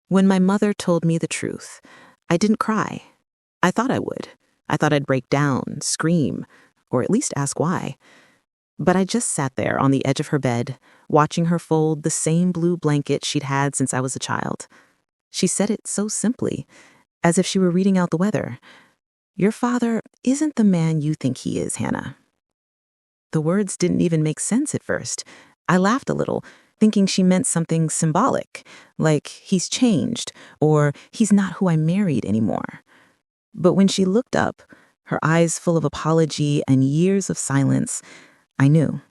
When my mother told me the truth, I didn't cry. I thought I would. I thought I'd break down, scream, or at least ask why. But I just sat there on the edge of her bed, watching her fold the same blue blanket she'd had since I was a child. She said it so simply, as if she were reading out the weather. "Your father isn't the man you think he is, Hannah." The words didn't even make sense at first. I laughed a little, thinking she meant something symbolic, like he's changed, or he's not who I married anymore. But when she looked up, her eyes full of apology and years of silence, I knew.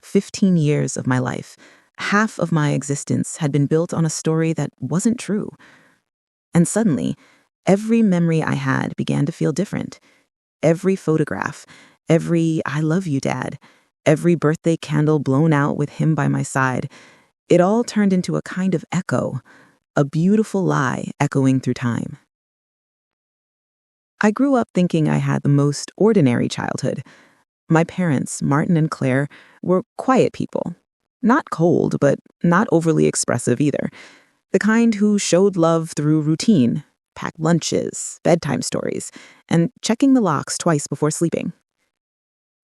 15 years of my life, half of my existence, had been built on a story that wasn't true. And suddenly, every memory I had began to feel different. Every photograph, every "I love you, Dad," every birthday candle blown out with him by my side, it all turned into a kind of echo, a beautiful lie echoing through time. I grew up thinking I had the most ordinary childhood. My parents, Martin and Claire, were quiet people. Not cold, but not overly expressive either. The kind who showed love through routine, packed lunches, bedtime stories, and checking the locks twice before sleeping.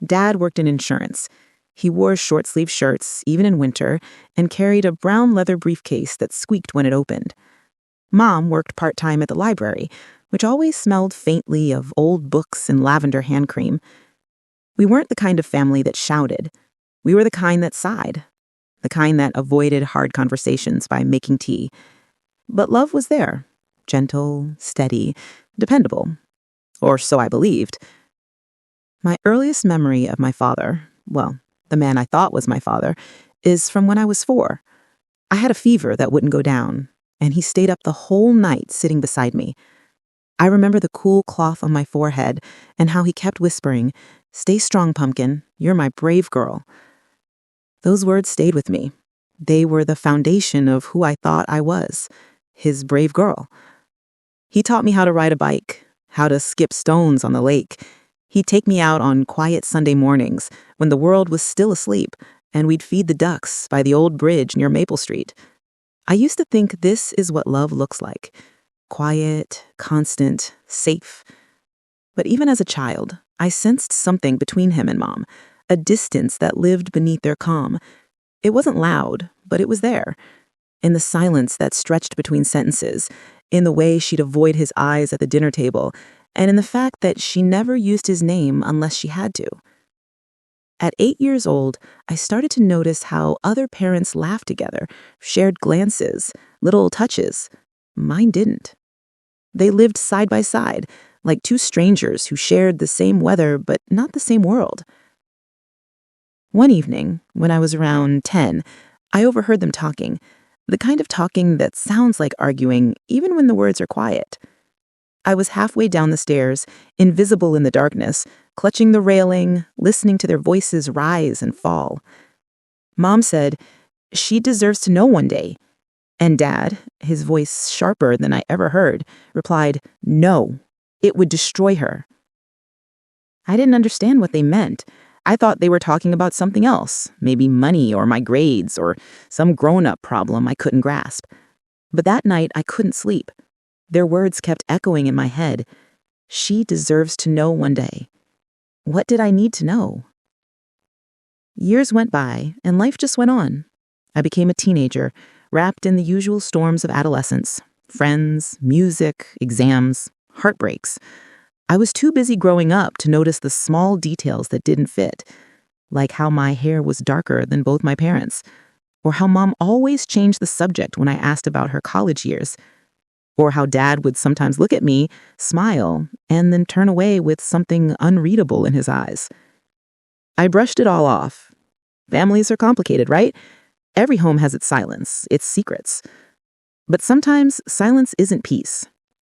Dad worked in insurance. He wore short-sleeved shirts, even in winter, and carried a brown leather briefcase that squeaked when it opened. Mom worked part-time at the library, which always smelled faintly of old books and lavender hand cream. We weren't the kind of family that shouted. We were the kind that sighed, the kind that avoided hard conversations by making tea. But love was there, gentle, steady, dependable. Or so I believed. My earliest memory of my father, well, the man I thought was my father, is from when I was 4. I had a fever that wouldn't go down, and he stayed up the whole night sitting beside me. I remember the cool cloth on my forehead and how he kept whispering, "Stay strong, Pumpkin. You're my brave girl." Those words stayed with me. They were the foundation of who I thought I was, his brave girl. He taught me how to ride a bike, how to skip stones on the lake. He'd take me out on quiet Sunday mornings when the world was still asleep, and we'd feed the ducks by the old bridge near Maple Street. I used to think this is what love looks like. Quiet, constant, safe. But even as a child, I sensed something between him and Mom, a distance that lived beneath their calm. It wasn't loud, but it was there, in the silence that stretched between sentences, in the way she'd avoid his eyes at the dinner table, and in the fact that she never used his name unless she had to. At 8 years old, I started to notice how other parents laughed together, shared glances, little touches. Mine didn't. They lived side by side, like two strangers who shared the same weather but not the same world. One evening, when I was around 10, I overheard them talking, the kind of talking that sounds like arguing even when the words are quiet. I was halfway down the stairs, invisible in the darkness, clutching the railing, listening to their voices rise and fall. Mom said, "She deserves to know one day." And Dad, his voice sharper than I ever heard, replied, "No, it would destroy her." I didn't understand what they meant. I thought they were talking about something else, maybe money or my grades or some grown-up problem I couldn't grasp. But that night I couldn't sleep. Their words kept echoing in my head. She deserves to know one day. What did I need to know? Years went by, and life just went on. I became a teenager, wrapped in the usual storms of adolescence. Friends, music, exams, heartbreaks. I was too busy growing up to notice the small details that didn't fit, like how my hair was darker than both my parents, or how Mom always changed the subject when I asked about her college years, or how Dad would sometimes look at me, smile, and then turn away with something unreadable in his eyes. I brushed it all off. Families are complicated, right? Every home has its silence, its secrets. But sometimes silence isn't peace.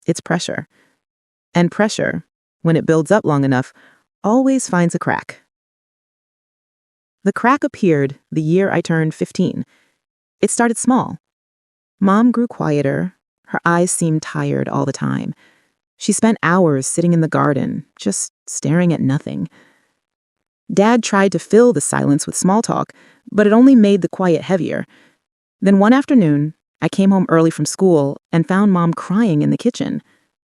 It's pressure. And pressure, when it builds up long enough, always finds a crack. The crack appeared the year I turned 15. It started small. Mom grew quieter. Her eyes seemed tired all the time. She spent hours sitting in the garden, just staring at nothing. Dad tried to fill the silence with small talk, but it only made the quiet heavier. Then one afternoon, I came home early from school and found Mom crying in the kitchen.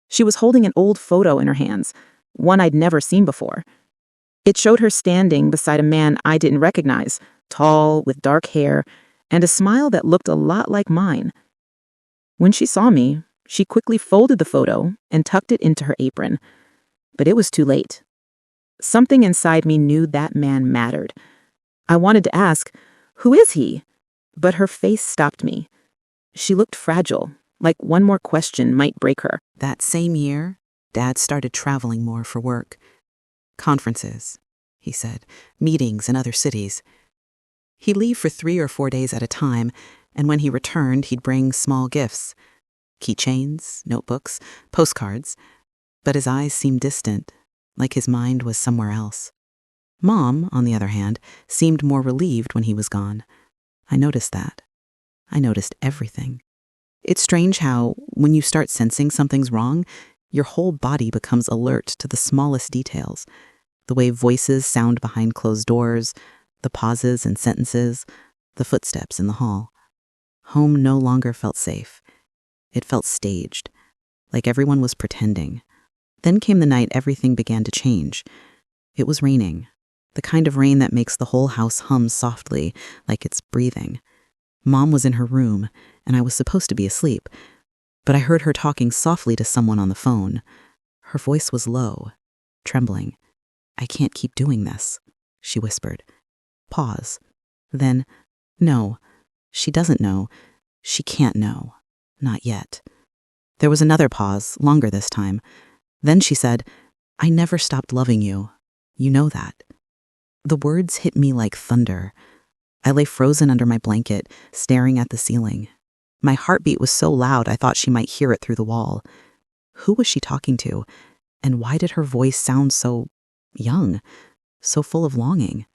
She was holding an old photo in her hands, one I'd never seen before. It showed her standing beside a man I didn't recognize, tall, with dark hair, and a smile that looked a lot like mine. When she saw me, she quickly folded the photo and tucked it into her apron. But it was too late. Something inside me knew that man mattered. I wanted to ask, "Who is he?" But her face stopped me. She looked fragile, like one more question might break her. That same year, Dad started traveling more for work. Conferences, he said, meetings in other cities. He'd leave for 3 or 4 days at a time, and when he returned, he'd bring small gifts. Keychains, notebooks, postcards. But his eyes seemed distant, like his mind was somewhere else. Mom, on the other hand, seemed more relieved when he was gone. I noticed that. I noticed everything. It's strange how, when you start sensing something's wrong, your whole body becomes alert to the smallest details. The way voices sound behind closed doors, the pauses in sentences, the footsteps in the hall. Home no longer felt safe. It felt staged, like everyone was pretending. Then came the night everything began to change. It was raining, the kind of rain that makes the whole house hum softly, like it's breathing. Mom was in her room, and I was supposed to be asleep, but I heard her talking softly to someone on the phone. Her voice was low, trembling. "I can't keep doing this," she whispered. Pause. Then, "No, she doesn't know. She can't know. Not yet." There was another pause, longer this time. Then she said, "I never stopped loving you. You know that." The words hit me like thunder. I lay frozen under my blanket, staring at the ceiling. My heartbeat was so loud I thought she might hear it through the wall. Who was she talking to? And why did her voice sound so young, so full of longing?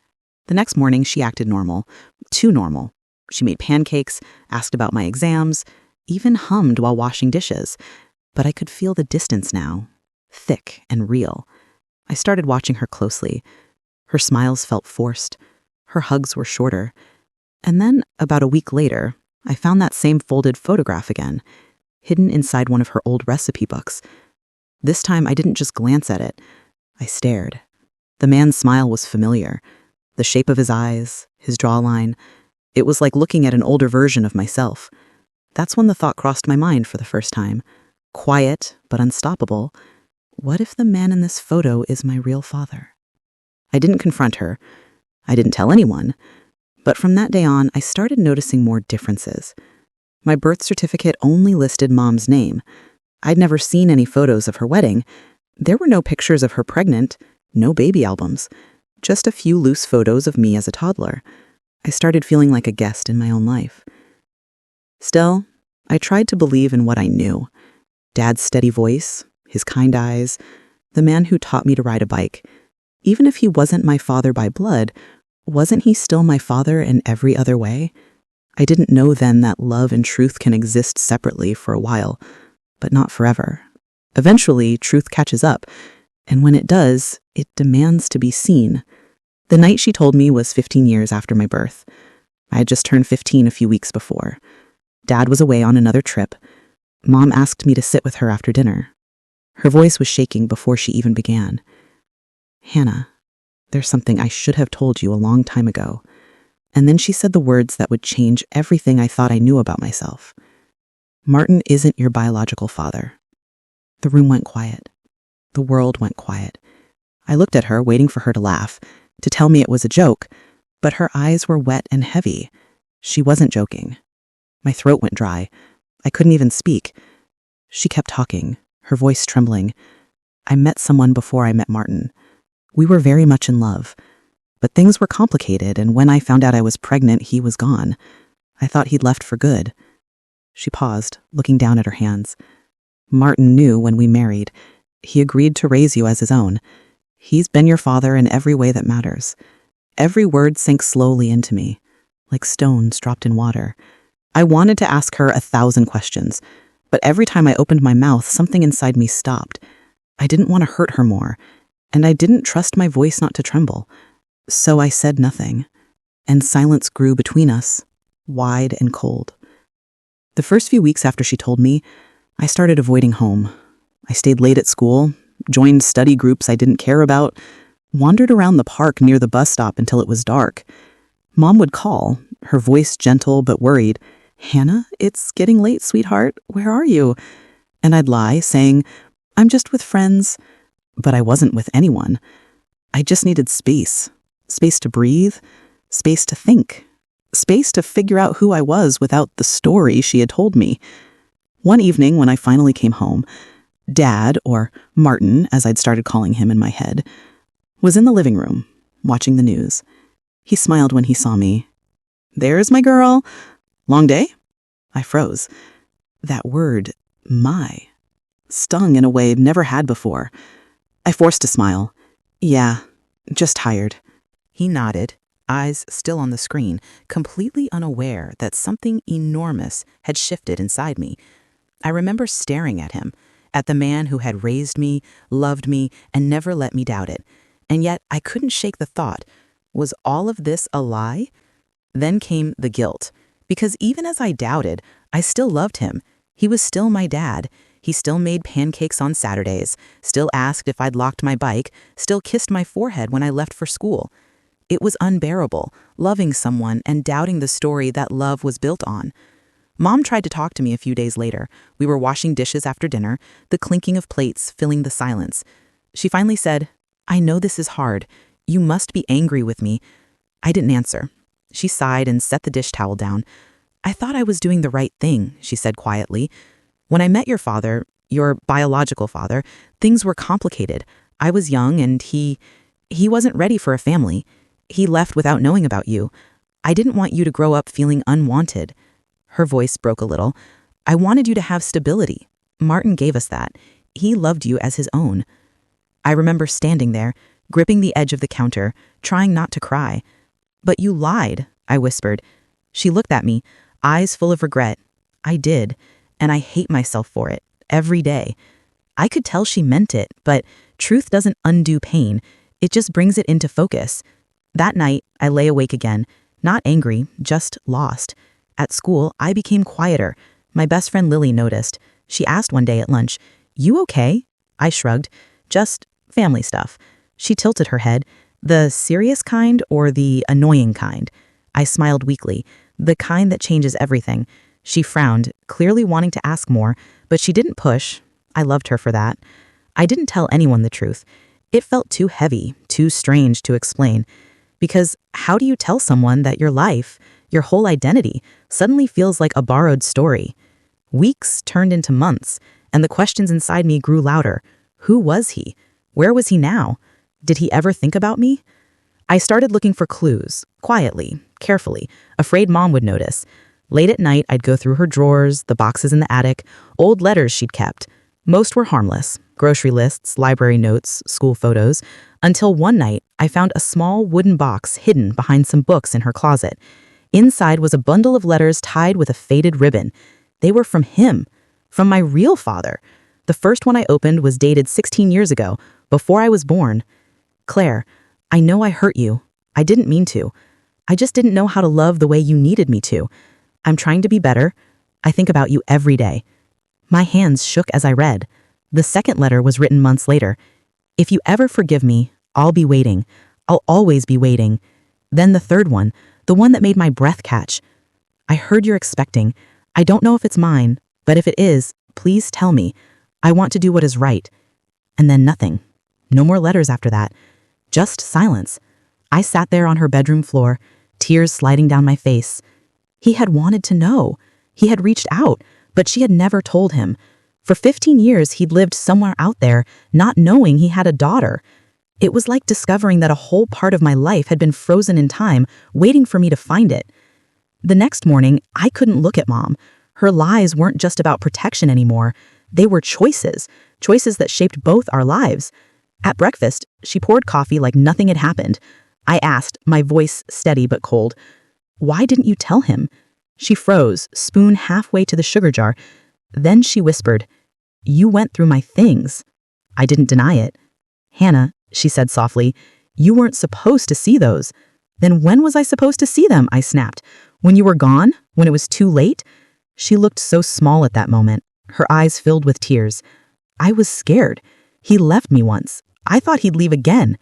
The next morning, she acted normal, too normal. She made pancakes, asked about my exams, even hummed while washing dishes. But I could feel the distance now, thick and real. I started watching her closely. Her smiles felt forced. Her hugs were shorter. And then, about a week later, I found that same folded photograph again, hidden inside one of her old recipe books. This time, I didn't just glance at it. I stared. The man's smile was familiar. The shape of his eyes, his jawline. It was like looking at an older version of myself. That's when the thought crossed my mind for the first time. Quiet, but unstoppable. What if the man in this photo is my real father? I didn't confront her. I didn't tell anyone. But from that day on, I started noticing more differences. My birth certificate only listed Mom's name. I'd never seen any photos of her wedding. There were no pictures of her pregnant, no baby albums, just a few loose photos of me as a toddler. I started feeling like a guest in my own life. Still, I tried to believe in what I knew. Dad's steady voice, his kind eyes, the man who taught me to ride a bike. Even if he wasn't my father by blood, wasn't he still my father in every other way? I didn't know then that love and truth can exist separately for a while, but not forever. Eventually, truth catches up, and when it does, it demands to be seen. The night she told me was 15 years after my birth. I had just turned 15 a few weeks before. Dad was away on another trip. Mom asked me to sit with her after dinner. Her voice was shaking before she even began. "Hannah, there's something I should have told you a long time ago." And then she said the words that would change everything I thought I knew about myself. "Martin isn't your biological father." The room went quiet. The world went quiet. I looked at her, waiting for her to laugh, to tell me it was a joke, but her eyes were wet and heavy. She wasn't joking. My throat went dry. I couldn't even speak. She kept talking, her voice trembling. "I met someone before I met Martin. We were very much in love. But things were complicated, and when I found out I was pregnant, he was gone. I thought he'd left for good." She paused, looking down at her hands. "Martin knew when we married. He agreed to raise you as his own. He's been your father in every way that matters." Every word sank slowly into me, like stones dropped in water. I wanted to ask her 1,000 questions, but every time I opened my mouth, something inside me stopped. I didn't want to hurt her more, and I didn't trust my voice not to tremble. So I said nothing, and silence grew between us, wide and cold. The first few weeks after she told me, I started avoiding home. I stayed late at school, joined study groups I didn't care about, wandered around the park near the bus stop until it was dark. Mom would call, her voice gentle but worried. "Hannah, it's getting late, sweetheart. Where are you?" And I'd lie, saying, "I'm just with friends." But I wasn't with anyone. I just needed space. Space to breathe, space to think, space to figure out who I was without the story she had told me. One evening when I finally came home, Dad, or Martin, as I'd started calling him in my head, was in the living room, watching the news. He smiled when he saw me. "There's my girl. Long day?" I froze. That word, my, stung in a way I'd never had before. I forced a smile. "Yeah, just tired." He nodded, eyes still on the screen, completely unaware that something enormous had shifted inside me. I remember staring at him, at the man who had raised me, loved me, and never let me doubt it. And yet I couldn't shake the thought, was all of this a lie? Then came the guilt, because even as I doubted, I still loved him. He was still my dad. He still made pancakes on Saturdays, still asked if I'd locked my bike, still kissed my forehead when I left for school. It was unbearable, loving someone and doubting the story that love was built on. Mom tried to talk to me a few days later. We were washing dishes after dinner, the clinking of plates filling the silence. She finally said, "I know this is hard. You must be angry with me." I didn't answer. She sighed and set the dish towel down. "I thought I was doing the right thing," she said quietly. "When I met your father, your biological father, things were complicated. I was young and he wasn't ready for a family. He left without knowing about you. I didn't want you to grow up feeling unwanted." Her voice broke a little. "I wanted you to have stability. Martin gave us that. He loved you as his own." I remember standing there, gripping the edge of the counter, trying not to cry. "But you lied," I whispered. She looked at me, eyes full of regret. "I did, and I hate myself for it, every day." I could tell she meant it, but truth doesn't undo pain. It just brings it into focus. That night, I lay awake again, not angry, just lost. At school, I became quieter. My best friend Lily noticed. She asked one day at lunch, "You okay?" I shrugged. "Just family stuff." She tilted her head. "The serious kind or the annoying kind?" I smiled weakly. "The kind that changes everything." She frowned, clearly wanting to ask more, but she didn't push. I loved her for that. I didn't tell anyone the truth. It felt too heavy, too strange to explain. Because how do you tell someone that your life, your whole identity, suddenly feels like a borrowed story? Weeks turned into months, and the questions inside me grew louder. Who was he? Where was he now? Did he ever think about me? I started looking for clues, quietly, carefully, afraid Mom would notice. Late at night, I'd go through her drawers, the boxes in the attic, old letters she'd kept. Most were harmless, grocery lists, library notes, school photos, until one night I found a small wooden box hidden behind some books in her closet. Inside was a bundle of letters tied with a faded ribbon. They were from him, from my real father. The first one I opened was dated 16 years ago, before I was born. "Claire, I know I hurt you. I didn't mean to. I just didn't know how to love the way you needed me to. I'm trying to be better. I think about you every day." My hands shook as I read. The second letter was written months later. "If you ever forgive me, I'll be waiting. I'll always be waiting." Then the third one, the one that made my breath catch. "I heard you're expecting. I don't know if it's mine, but if it is, please tell me. I want to do what is right." And then nothing. No more letters after that. Just silence. I sat there on her bedroom floor, tears sliding down my face. He had wanted to know. He had reached out, but she had never told him. For 15 years, he'd lived somewhere out there, not knowing he had a daughter. It was like discovering that a whole part of my life had been frozen in time, waiting for me to find it. The next morning, I couldn't look at Mom. Her lies weren't just about protection anymore. They were choices that shaped both our lives. At breakfast, she poured coffee like nothing had happened. I asked, my voice steady but cold, "Why didn't you tell him?" She froze, spoon halfway to the sugar jar. Then she whispered, "You went through my things." I didn't deny it. "Hannah," she said softly, "you weren't supposed to see those." "Then when was I supposed to see them?" I snapped. "When you were gone? When it was too late?" She looked so small at that moment, her eyes filled with tears. I was scared. He left me once. I thought he'd leave again.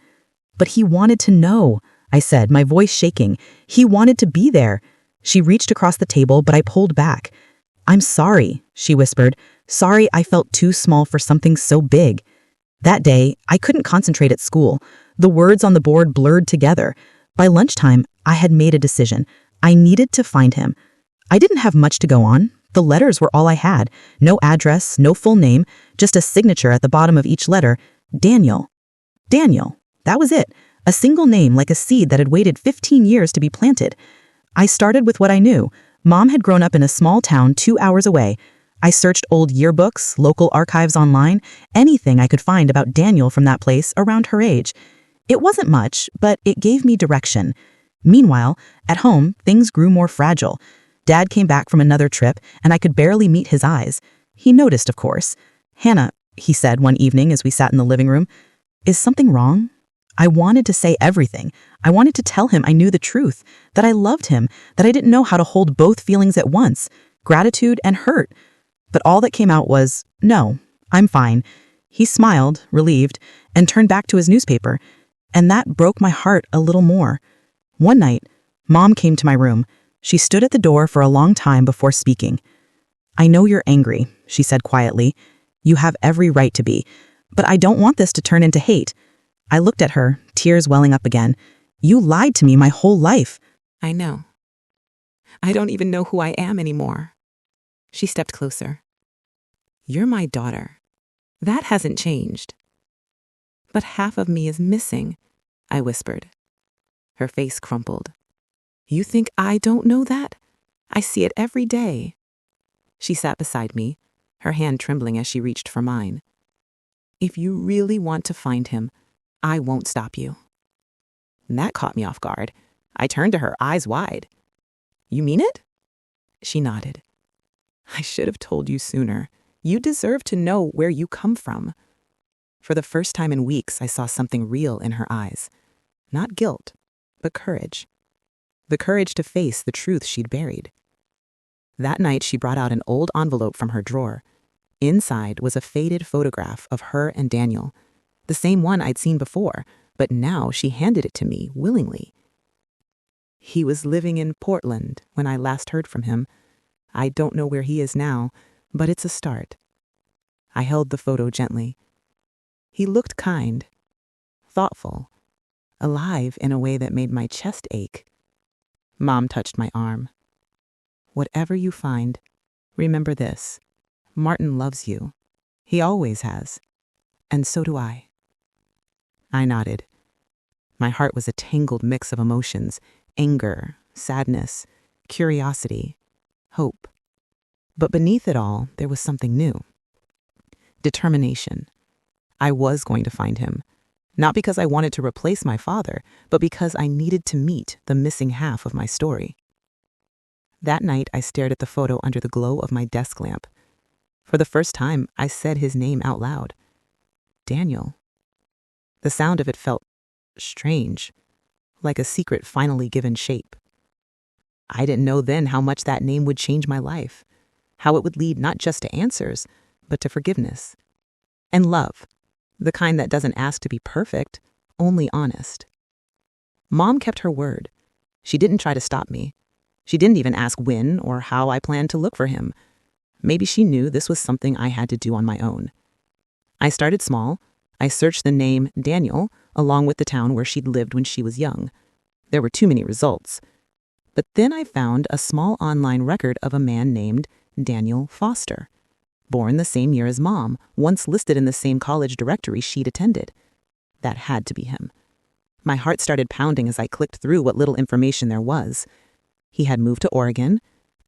But he wanted to know, I said, my voice shaking. He wanted to be there. She reached across the table, but I pulled back. I'm sorry, she whispered. Sorry I felt too small for something so big. That day, I couldn't concentrate at school. The words on the board blurred together. By lunchtime, I had made a decision. I needed to find him. I didn't have much to go on. The letters were all I had. No address, no full name, just a signature at the bottom of each letter. Daniel. Daniel. That was it. A single name like a seed that had waited 15 years to be planted. I started with what I knew. Mom had grown up in a small town 2 hours away. I searched old yearbooks, local archives online, anything I could find about Daniel from that place around her age. It wasn't much, but it gave me direction. Meanwhile, at home, things grew more fragile. Dad came back from another trip, and I could barely meet his eyes. He noticed, of course. Hannah, he said one evening as we sat in the living room, is something wrong? I wanted to say everything. I wanted to tell him I knew the truth, that I loved him, that I didn't know how to hold both feelings at once, gratitude and hurt. But all that came out was, no, I'm fine. He smiled, relieved, and turned back to his newspaper. And that broke my heart a little more. One night, Mom came to my room. She stood at the door for a long time before speaking. I know you're angry, she said quietly. You have every right to be. But I don't want this to turn into hate. I looked at her, tears welling up again. You lied to me my whole life. I know. I don't even know who I am anymore. She stepped closer. You're my daughter. That hasn't changed. But half of me is missing, I whispered. Her face crumpled. You think I don't know that? I see it every day. She sat beside me, her hand trembling as she reached for mine. If you really want to find him, I won't stop you. And that caught me off guard. I turned to her, eyes wide. You mean it? She nodded. I should have told you sooner. You deserve to know where you come from. For the first time in weeks, I saw something real in her eyes. Not guilt, but courage. The courage to face the truth she'd buried. That night, she brought out an old envelope from her drawer. Inside was a faded photograph of her and Daniel, the same one I'd seen before, but now she handed it to me willingly. He was living in Portland when I last heard from him. I don't know where he is now, but it's a start. I held the photo gently. He looked kind, thoughtful, alive in a way that made my chest ache. Mom touched my arm. Whatever you find, remember this. Martin loves you. He always has. And so do I. I nodded. My heart was a tangled mix of emotions, anger, sadness, curiosity, hope. But beneath it all, there was something new. Determination. I was going to find him. Not because I wanted to replace my father, but because I needed to meet the missing half of my story. That night, I stared at the photo under the glow of my desk lamp. For the first time, I said his name out loud. Daniel. The sound of it felt strange, like a secret finally given shape. I didn't know then how much that name would change my life, how it would lead not just to answers, but to forgiveness. And love, the kind that doesn't ask to be perfect, only honest. Mom kept her word. She didn't try to stop me. She didn't even ask when or how I planned to look for him. Maybe she knew this was something I had to do on my own. I started small. I searched the name Daniel along with the town where she'd lived when she was young. There were too many results. But then I found a small online record of a man named Daniel Foster, born the same year as Mom, once listed in the same college directory she'd attended. That had to be him. My heart started pounding as I clicked through what little information there was. He had moved to Oregon,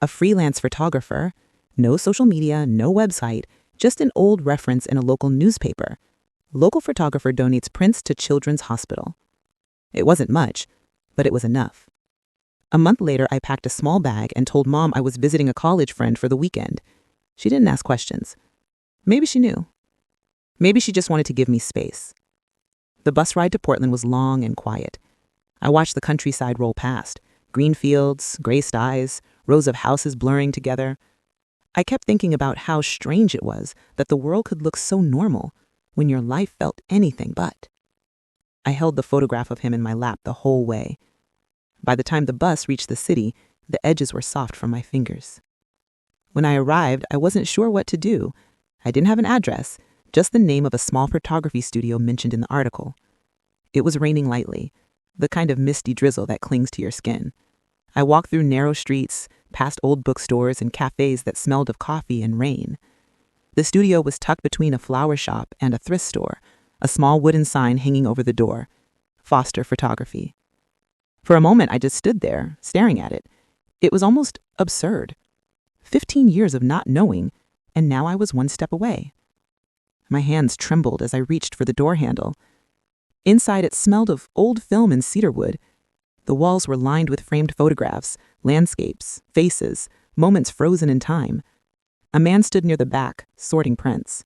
a freelance photographer, no social media, no website, just an old reference in a local newspaper. Local photographer donates prints to Children's Hospital. It wasn't much, but it was enough. A month later, I packed a small bag and told Mom I was visiting a college friend for the weekend. She didn't ask questions. Maybe she knew. Maybe she just wanted to give me space. The bus ride to Portland was long and quiet. I watched the countryside roll past, green fields, gray skies, rows of houses blurring together. I kept thinking about how strange it was that the world could look so normal when your life felt anything but. I held the photograph of him in my lap the whole way. By the time the bus reached the city, the edges were soft from my fingers. When I arrived, I wasn't sure what to do. I didn't have an address, just the name of a small photography studio mentioned in the article. It was raining lightly, the kind of misty drizzle that clings to your skin. I walked through narrow streets, past old bookstores and cafes that smelled of coffee and rain. The studio was tucked between a flower shop and a thrift store, a small wooden sign hanging over the door, Foster Photography. For a moment, I just stood there, staring at it. It was almost absurd. 15 years of not knowing, and now I was one step away. My hands trembled as I reached for the door handle. Inside, it smelled of old film and cedarwood. The walls were lined with framed photographs, landscapes, faces, moments frozen in time. A man stood near the back, sorting prints.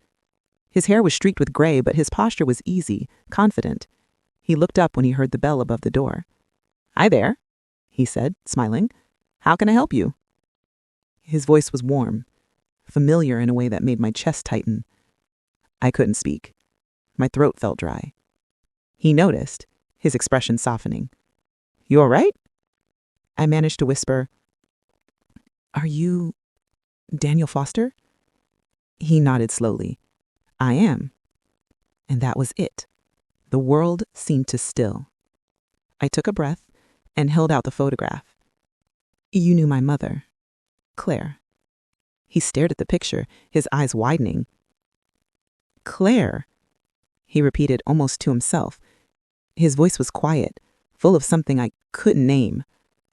His hair was streaked with gray, but his posture was easy, confident. He looked up when he heard the bell above the door. "Hi there," he said, smiling. "How can I help you?" His voice was warm, familiar in a way that made my chest tighten. I couldn't speak. My throat felt dry. He noticed, his expression softening. "You all right?" I managed to whisper, "Are you Daniel Foster?" He nodded slowly. "I am." And that was it. The world seemed to still. I took a breath and held out the photograph. "You knew my mother, Claire." He stared at the picture, his eyes widening. "Claire," he repeated almost to himself. His voice was quiet, full of something I couldn't name.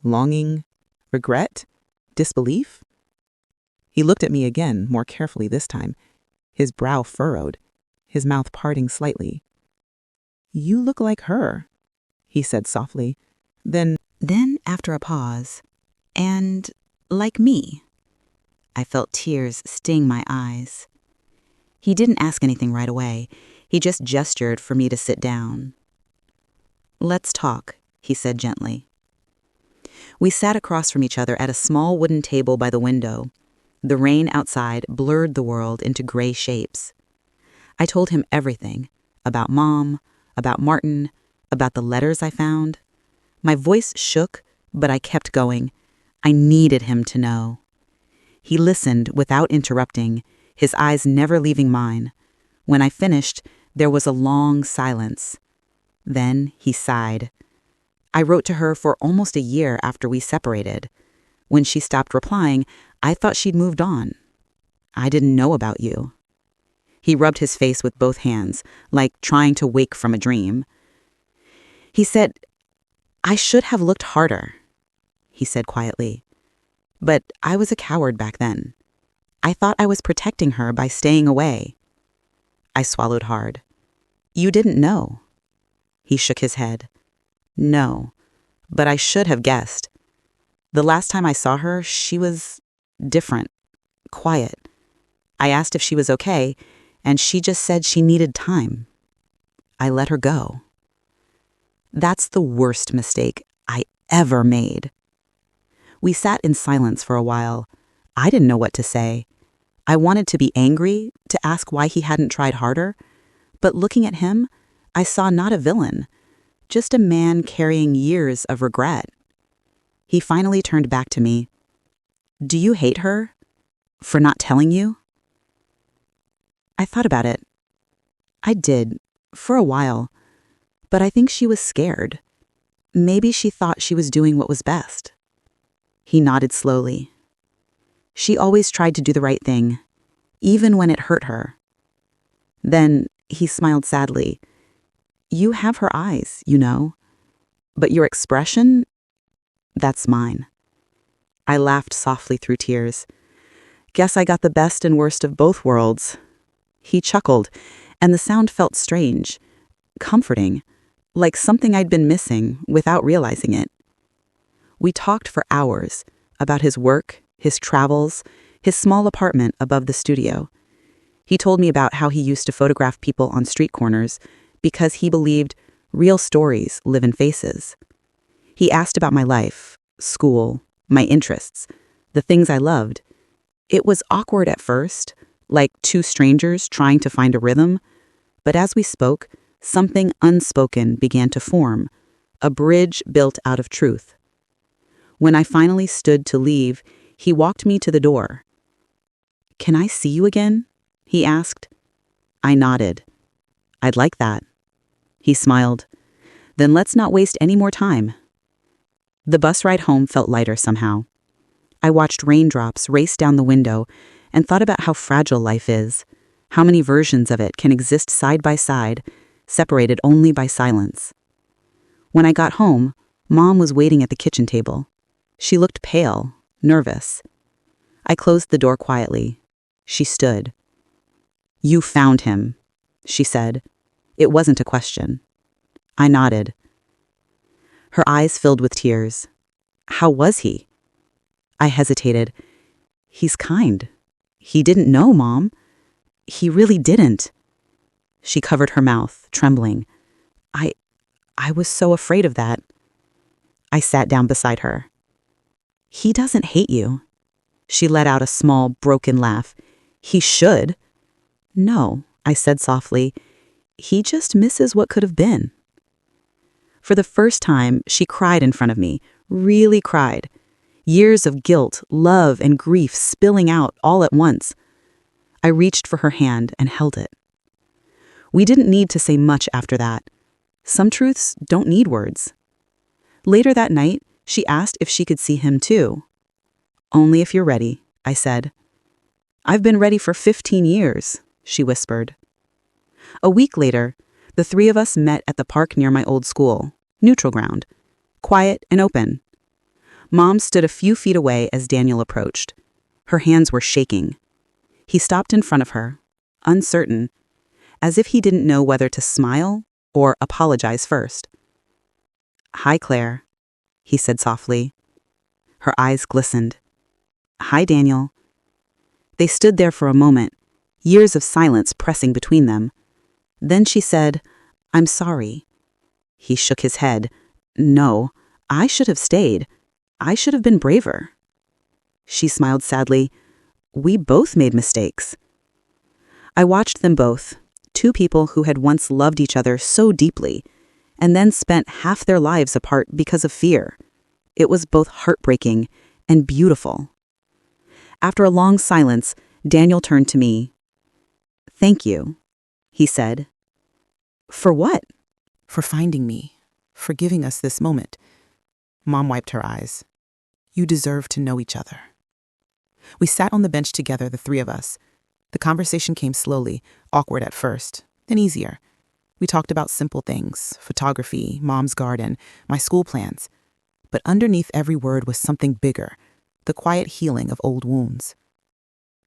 Longing, regret, disbelief. He looked at me again, more carefully this time, his brow furrowed, his mouth parting slightly. "You look like her," he said softly. Then, after a pause, "And like me." I felt tears sting my eyes. He didn't ask anything right away. He just gestured for me to sit down. "Let's talk," he said gently. We sat across from each other at a small wooden table by the window. The rain outside blurred the world into gray shapes. I told him everything, about Mom, about Martin, about the letters I found. My voice shook, but I kept going. I needed him to know. He listened without interrupting, his eyes never leaving mine. When I finished, there was a long silence. Then he sighed. I wrote to her for almost a year after we separated. When she stopped replying, I thought she'd moved on. "I didn't know about you." He rubbed his face with both hands, like trying to wake from a dream. He said, "I should have looked harder," he said quietly. "But I was a coward back then. I thought I was protecting her by staying away." I swallowed hard. "You didn't know." He shook his head. "No, but I should have guessed. The last time I saw her, she was different, quiet. I asked if she was okay, and she just said she needed time. I let her go. That's the worst mistake I ever made." We sat in silence for a while. I didn't know what to say. I wanted to be angry, to ask why he hadn't tried harder, but looking at him, I saw not a villain, just a man carrying years of regret. He finally turned back to me. "Do you hate her? For not telling you?" I thought about it. I did, for a while, but I think she was scared. Maybe she thought she was doing what was best. He nodded slowly. She always tried to do the right thing, even when it hurt her. Then he smiled sadly. "You have her eyes, you know. But your expression, that's mine." I laughed softly through tears. Guess I got the best and worst of both worlds. He chuckled, and the sound felt strange, comforting, like something I'd been missing without realizing it. We talked for hours about his work, his travels, his small apartment above the studio. He told me about how he used to photograph people on street corners because he believed real stories live in faces. He asked about my life, school, my interests, the things I loved. It was awkward at first, like two strangers trying to find a rhythm, but as we spoke, something unspoken began to form, a bridge built out of truth. When I finally stood to leave, he walked me to the door. "Can I see you again?" he asked. I nodded. "I'd like that." He smiled. "Then let's not waste any more time." The bus ride home felt lighter somehow. I watched raindrops race down the window and thought about how fragile life is, how many versions of it can exist side by side, separated only by silence. When I got home, Mom was waiting at the kitchen table. She looked pale, nervous. I closed the door quietly. She stood. "You found him," she said. It wasn't a question. I nodded. Her eyes filled with tears. "How was he?" I hesitated. "He's kind. He didn't know, Mom. He really didn't." She covered her mouth, trembling. I was so afraid of that." I sat down beside her. "He doesn't hate you." She let out a small, broken laugh. "He should." "No," I said softly. "He just misses what could have been." For the first time, she cried in front of me, really cried. Years of guilt, love, and grief spilling out all at once. I reached for her hand and held it. We didn't need to say much after that. Some truths don't need words. Later that night, she asked if she could see him too. "Only if you're ready," I said. "I've been ready for 15 years, she whispered. A week later, the three of us met at the park near my old school, neutral ground, quiet and open. Mom stood a few feet away as Daniel approached. Her hands were shaking. He stopped in front of her, uncertain, as if he didn't know whether to smile or apologize first. "Hi, Claire," he said softly. Her eyes glistened. "Hi, Daniel." They stood there for a moment, years of silence pressing between them. Then she said, "I'm sorry." He shook his head. "No, I should have stayed. I should have been braver." She smiled sadly. "We both made mistakes." I watched them both, two people who had once loved each other so deeply, and then spent half their lives apart because of fear. It was both heartbreaking and beautiful. After a long silence, Daniel turned to me. "Thank you," he said. "For what?" "For finding me, for giving us this moment." Mom wiped her eyes. "You deserve to know each other." We sat on the bench together, the three of us. The conversation came slowly, awkward at first, then easier. We talked about simple things, photography, Mom's garden, my school plans. But underneath every word was something bigger, the quiet healing of old wounds.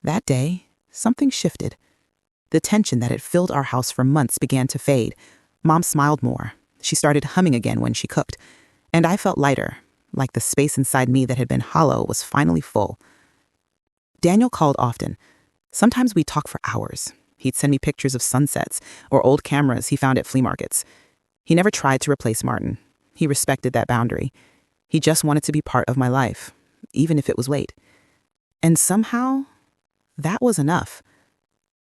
That day, something shifted. The tension that had filled our house for months began to fade. Mom smiled more. She started humming again when she cooked. And I felt lighter, like the space inside me that had been hollow was finally full. Daniel called often. Sometimes we'd talk for hours. He'd send me pictures of sunsets or old cameras he found at flea markets. He never tried to replace Martin. He respected that boundary. He just wanted to be part of my life, even if it was late. And somehow, that was enough.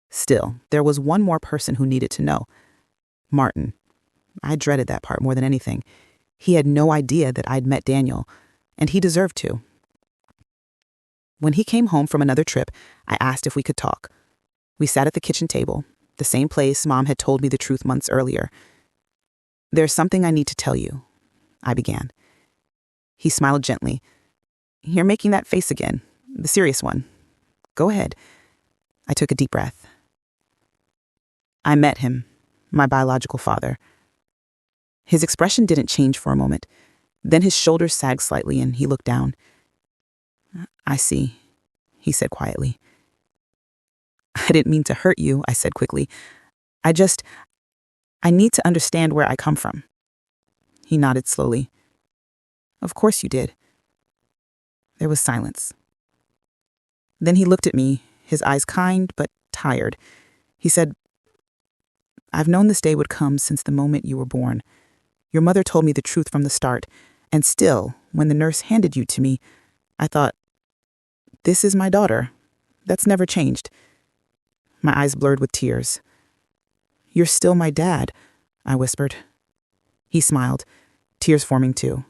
Still, there was one more person who needed to know. Martin. I dreaded that part more than anything. He had no idea that I'd met Daniel, and he deserved to. When he came home from another trip, I asked if we could talk. We sat at the kitchen table, the same place Mom had told me the truth months earlier. "There's something I need to tell you," I began. He smiled gently. "You're making that face again, the serious one. Go ahead." I took a deep breath. I met him, my biological father. His expression didn't change for a moment. Then his shoulders sagged slightly and he looked down. "I see," he said quietly. "I didn't mean to hurt you," I said quickly. I need to understand where I come from." He nodded slowly. "Of course you did." There was silence. Then he looked at me, his eyes kind but tired. He said, "I've known this day would come since the moment you were born. Your mother told me the truth from the start, and still, when the nurse handed you to me, I thought, this is my daughter, That's never changed." My eyes blurred with tears. "You're still my dad," I whispered. He smiled, tears forming too.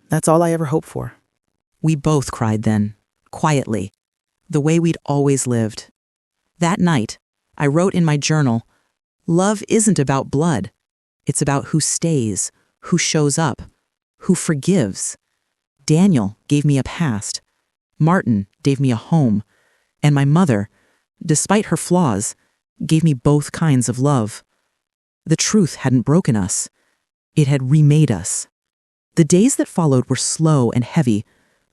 "That's all I ever hoped for." We both cried then, quietly, the way we'd always lived. That night, I wrote in my journal, "Love isn't about blood. It's about who stays, who shows up, who forgives." Daniel gave me a past. Martin gave me a home. And my mother, despite her flaws, gave me both kinds of love. The truth hadn't broken us. It had remade us. The days that followed were slow and heavy,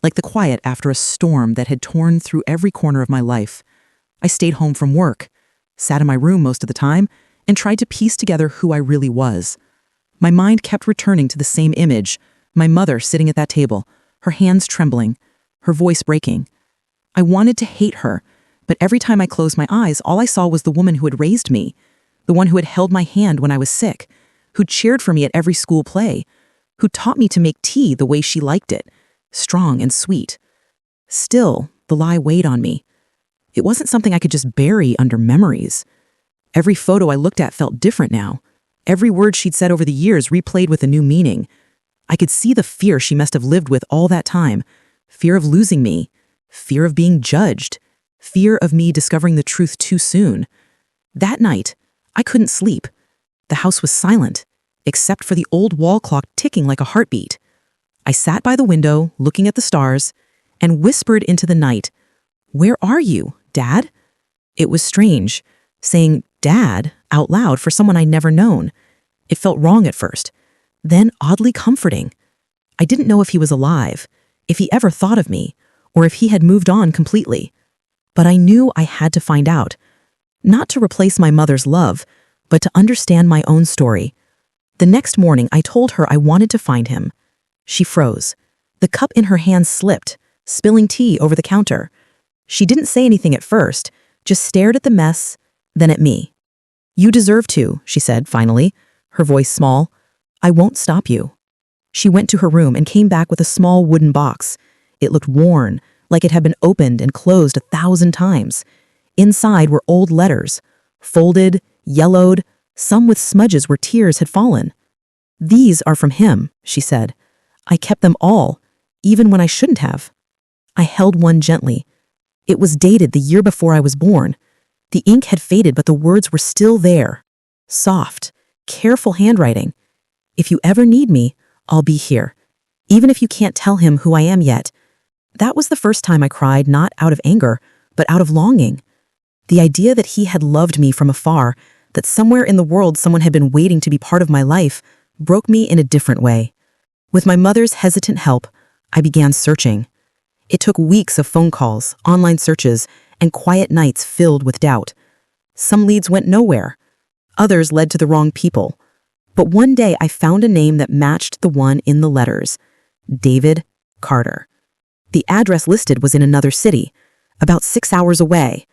like the quiet after a storm that had torn through every corner of my life. I stayed home from work, sat in my room most of the time, and tried to piece together who I really was. My mind kept returning to the same image, my mother sitting at that table, her hands trembling, her voice breaking. I wanted to hate her, but every time I closed my eyes, all I saw was the woman who had raised me, the one who had held my hand when I was sick, who cheered for me at every school play, who taught me to make tea the way she liked it, strong and sweet. Still, the lie weighed on me. It wasn't something I could just bury under memories. Every photo I looked at felt different now. Every word she'd said over the years replayed with a new meaning. I could see the fear she must have lived with all that time. Fear of losing me. Fear of being judged. Fear of me discovering the truth too soon. That night, I couldn't sleep. The house was silent, except for the old wall clock ticking like a heartbeat. I sat by the window, looking at the stars, and whispered into the night, "Where are you, Dad?" It was strange, saying "Dad" out loud for someone I'd never known. It felt wrong at first, then oddly comforting. I didn't know if he was alive, if he ever thought of me, or if he had moved on completely. But I knew I had to find out, not to replace my mother's love, but to understand my own story. The next morning, I told her I wanted to find him. She froze. The cup in her hand slipped, spilling tea over the counter. She didn't say anything at first, just stared at the mess, then at me. "You deserve to," she said finally, her voice small. "I won't stop you." She went to her room and came back with a small wooden box. It looked worn, like it had been opened and closed 1,000 times. Inside were old letters, folded, yellowed, some with smudges where tears had fallen. "These are from him," she said. "I kept them all, even when I shouldn't have." I held one gently. It was dated the year before I was born. The ink had faded, but the words were still there. Soft, careful handwriting. "If you ever need me, I'll be here, even if you can't tell him who I am yet." That was the first time I cried, not out of anger, but out of longing. The idea that he had loved me from afar, that somewhere in the world someone had been waiting to be part of my life, broke me in a different way. With my mother's hesitant help, I began searching. It took weeks of phone calls, online searches, and quiet nights filled with doubt. Some leads went nowhere. Others led to the wrong people. But one day I found a name that matched the one in the letters: David Carter. The address listed was in another city, about 6 hours away.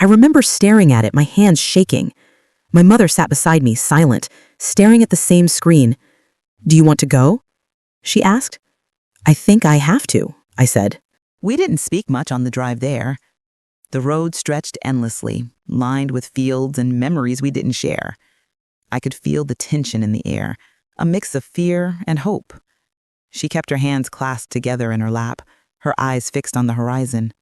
I remember staring at it, my hands shaking. My mother sat beside me, silent, staring at the same screen. "Do you want to go?" she asked. "I think I have to," I said. We didn't speak much on the drive there. The road stretched endlessly, lined with fields and memories we didn't share. I could feel the tension in the air, a mix of fear and hope. She kept her hands clasped together in her lap, her eyes fixed on the horizon.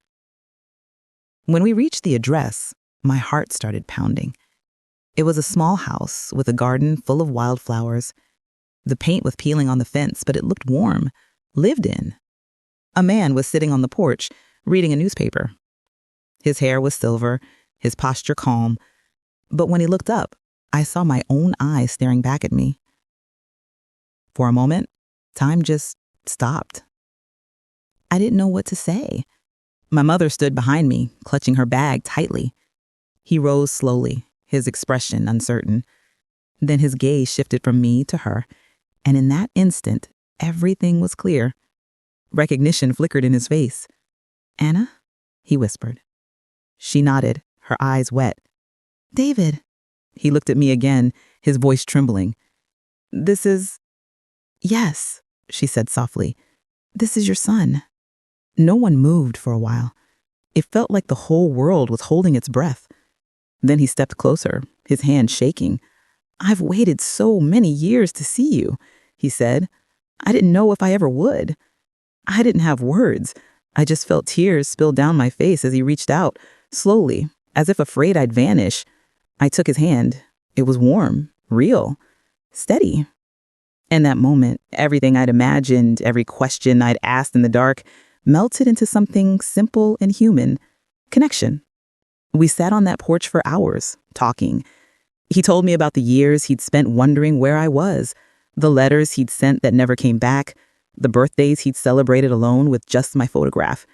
When we reached the address, my heart started pounding. It was a small house with a garden full of wildflowers. The paint was peeling on the fence, but it looked warm, lived in. A man was sitting on the porch, reading a newspaper. His hair was silver, his posture calm, but when he looked up, I saw my own eyes staring back at me. For a moment, time just stopped. I didn't know what to say. My mother stood behind me, clutching her bag tightly. He rose slowly, his expression uncertain. Then his gaze shifted from me to her, and in that instant, everything was clear. Recognition flickered in his face. "Anna?" he whispered. She nodded, her eyes wet. "David." He looked at me again, his voice trembling. "This is—" "Yes," she said softly. "This is your son." No one moved for a while. It felt like the whole world was holding its breath. Then he stepped closer, his hand shaking. "I've waited so many years to see you," he said. "I didn't know if I ever would." I didn't have words. I just felt tears spill down my face as he reached out, slowly, as if afraid I'd vanish. I took his hand. It was warm, real, steady. In that moment, everything I'd imagined, every question I'd asked in the dark, melted into something simple and human: connection. We sat on that porch for hours, talking. He told me about the years he'd spent wondering where I was, the letters he'd sent that never came back, the birthdays he'd celebrated alone with just my photograph.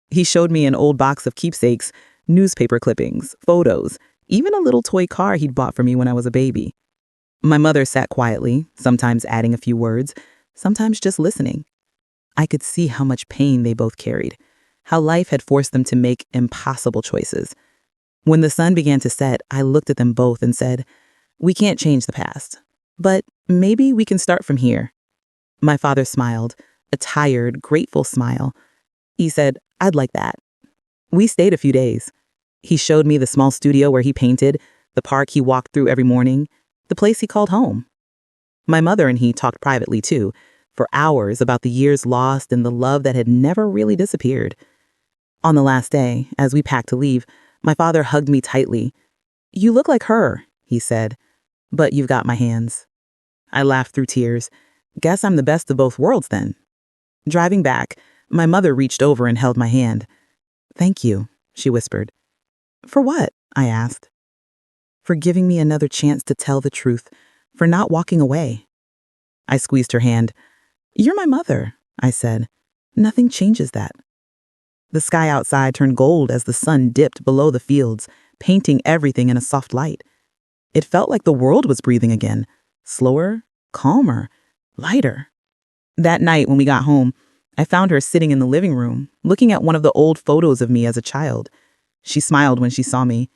He showed me an old box of keepsakes, newspaper clippings, photos, even a little toy car he'd bought for me when I was a baby. My mother sat quietly, sometimes adding a few words, sometimes just listening. I could see how much pain they both carried, how life had forced them to make impossible choices. When the sun began to set, I looked at them both and said, "We can't change the past, but maybe we can start from here." My father smiled, a tired, grateful smile. He said, "I'd like that." We stayed a few days. He showed me the small studio where he painted, the park he walked through every morning, the place he called home. My mother and he talked privately, too, for hours about the years lost and the love that had never really disappeared. On the last day, as we packed to leave, my father hugged me tightly. "You look like her," he said, "but you've got my hands." I laughed through tears. Guess I'm the best of both worlds then. Driving back, my mother reached over and held my hand. "Thank you," she whispered. "For what?" I asked. "For giving me another chance to tell the truth, for not walking away." I squeezed her hand. "You're my mother," I said. "Nothing changes that." The sky outside turned gold as the sun dipped below the fields, painting everything in a soft light. It felt like the world was breathing again, slower, calmer, lighter. That night when we got home, I found her sitting in the living room, looking at one of the old photos of me as a child. She smiled when she saw me.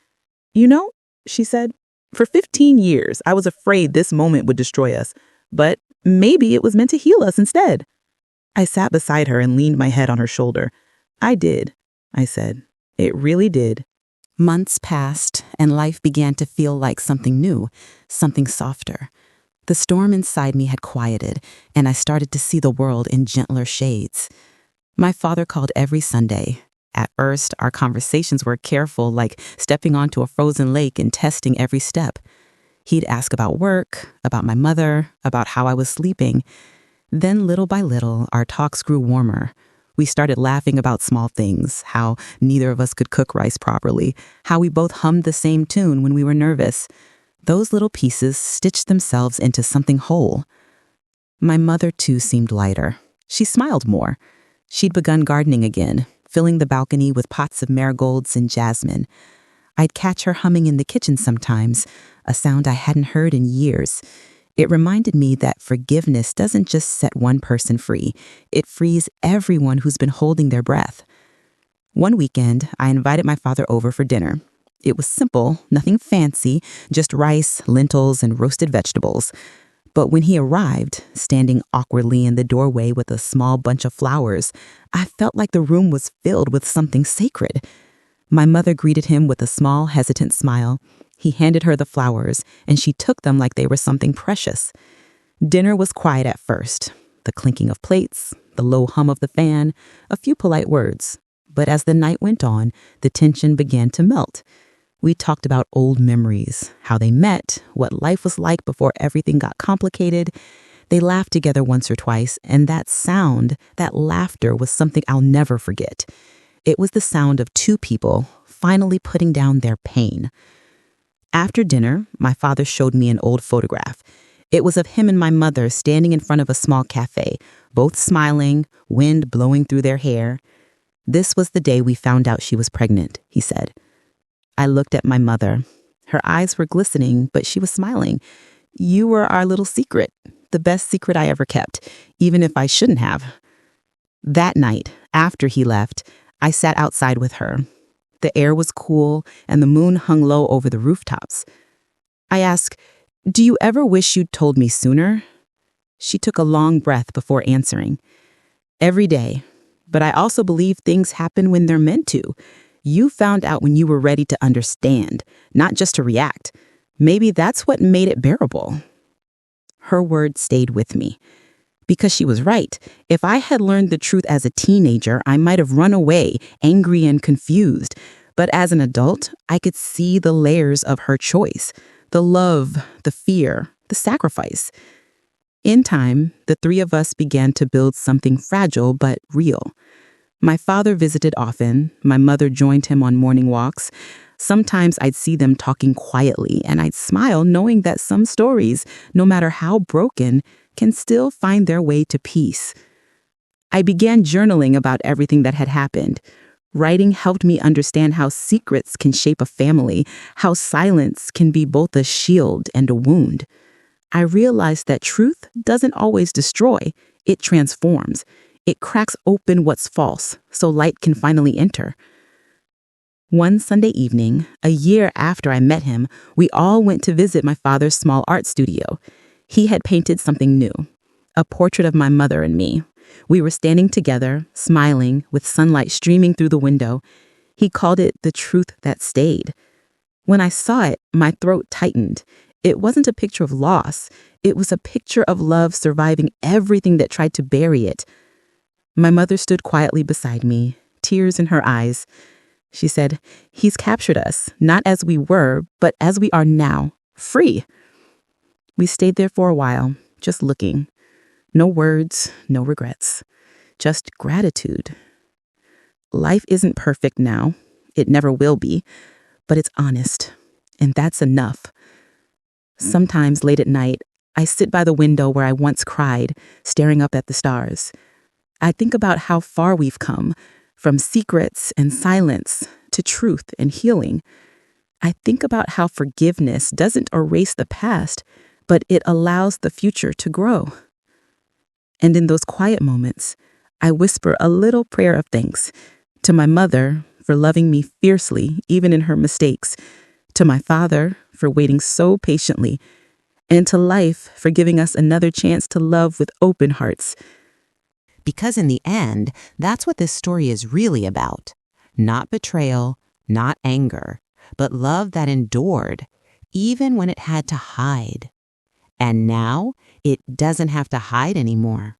"You know," she said, "for 15 years, I was afraid this moment would destroy us, but maybe it was meant to heal us instead." I sat beside her and leaned my head on her shoulder. "I did," I said. "It really did." Months passed, and life began to feel like something new, something softer. The storm inside me had quieted, and I started to see the world in gentler shades. My father called every Sunday. At first, our conversations were careful, like stepping onto a frozen lake and testing every step. He'd ask about work, about my mother, about how I was sleeping. Then, little by little, our talks grew warmer. We started laughing about small things, how neither of us could cook rice properly, how we both hummed the same tune when we were nervous. Those little pieces stitched themselves into something whole. My mother, too, seemed lighter. She smiled more. She'd begun gardening again, filling the balcony with pots of marigolds and jasmine. I'd catch her humming in the kitchen sometimes, a sound I hadn't heard in years. It reminded me that forgiveness doesn't just set one person free. It frees everyone who's been holding their breath. One weekend, I invited my father over for dinner. It was simple, nothing fancy, just rice, lentils, and roasted vegetables. But when he arrived, standing awkwardly in the doorway with a small bunch of flowers, I felt like the room was filled with something sacred. My mother greeted him with a small, hesitant smile. He handed her the flowers, and she took them like they were something precious. Dinner was quiet at first. The clinking of plates, the low hum of the fan, a few polite words. But as the night went on, the tension began to melt. We talked about old memories, how they met, what life was like before everything got complicated. They laughed together once or twice, and that sound, that laughter, was something I'll never forget. It was the sound of two people finally putting down their pain. After dinner, my father showed me an old photograph. It was of him and my mother standing in front of a small cafe, both smiling, wind blowing through their hair. "This was the day we found out she was pregnant," he said. I looked at my mother. Her eyes were glistening, but she was smiling. "You were our little secret, the best secret I ever kept, even if I shouldn't have." That night, after he left, I sat outside with her. The air was cool, and the moon hung low over the rooftops. I asked, "Do you ever wish you'd told me sooner?" She took a long breath before answering. "Every day, but I also believe things happen when they're meant to. You found out when you were ready to understand, not just to react. Maybe that's what made it bearable." Her words stayed with me. Because she was right. If I had learned the truth as a teenager, I might have run away, angry and confused. But as an adult, I could see the layers of her choice, the love, the fear, the sacrifice. In time, the three of us began to build something fragile but real. My father visited often. My mother joined him on morning walks. Sometimes I'd see them talking quietly, and I'd smile knowing that some stories, no matter how broken, can still find their way to peace. I began journaling about everything that had happened. Writing helped me understand how secrets can shape a family, how silence can be both a shield and a wound. I realized that truth doesn't always destroy, it transforms. It cracks open what's false, so light can finally enter. One Sunday evening, a year after I met him, we all went to visit my father's small art studio. He had painted something new, a portrait of my mother and me. We were standing together, smiling, with sunlight streaming through the window. He called it the truth that stayed. When I saw it, my throat tightened. It wasn't a picture of loss. It was a picture of love surviving everything that tried to bury it. My mother stood quietly beside me, tears in her eyes. She said, "He's captured us, not as we were, but as we are now, free." We stayed there for a while, just looking. No words, no regrets, just gratitude. Life isn't perfect now. It never will be, but it's honest, and that's enough. Sometimes late at night, I sit by the window where I once cried, staring up at the stars. I think about how far we've come, from secrets and silence to truth and healing. I think about how forgiveness doesn't erase the past, but it allows the future to grow. And in those quiet moments, I whisper a little prayer of thanks to my mother for loving me fiercely, even in her mistakes, to my father for waiting so patiently, and to life for giving us another chance to love with open hearts. Because in the end, that's what this story is really about. Not betrayal, not anger, but love that endured, even when it had to hide. And now, it doesn't have to hide anymore.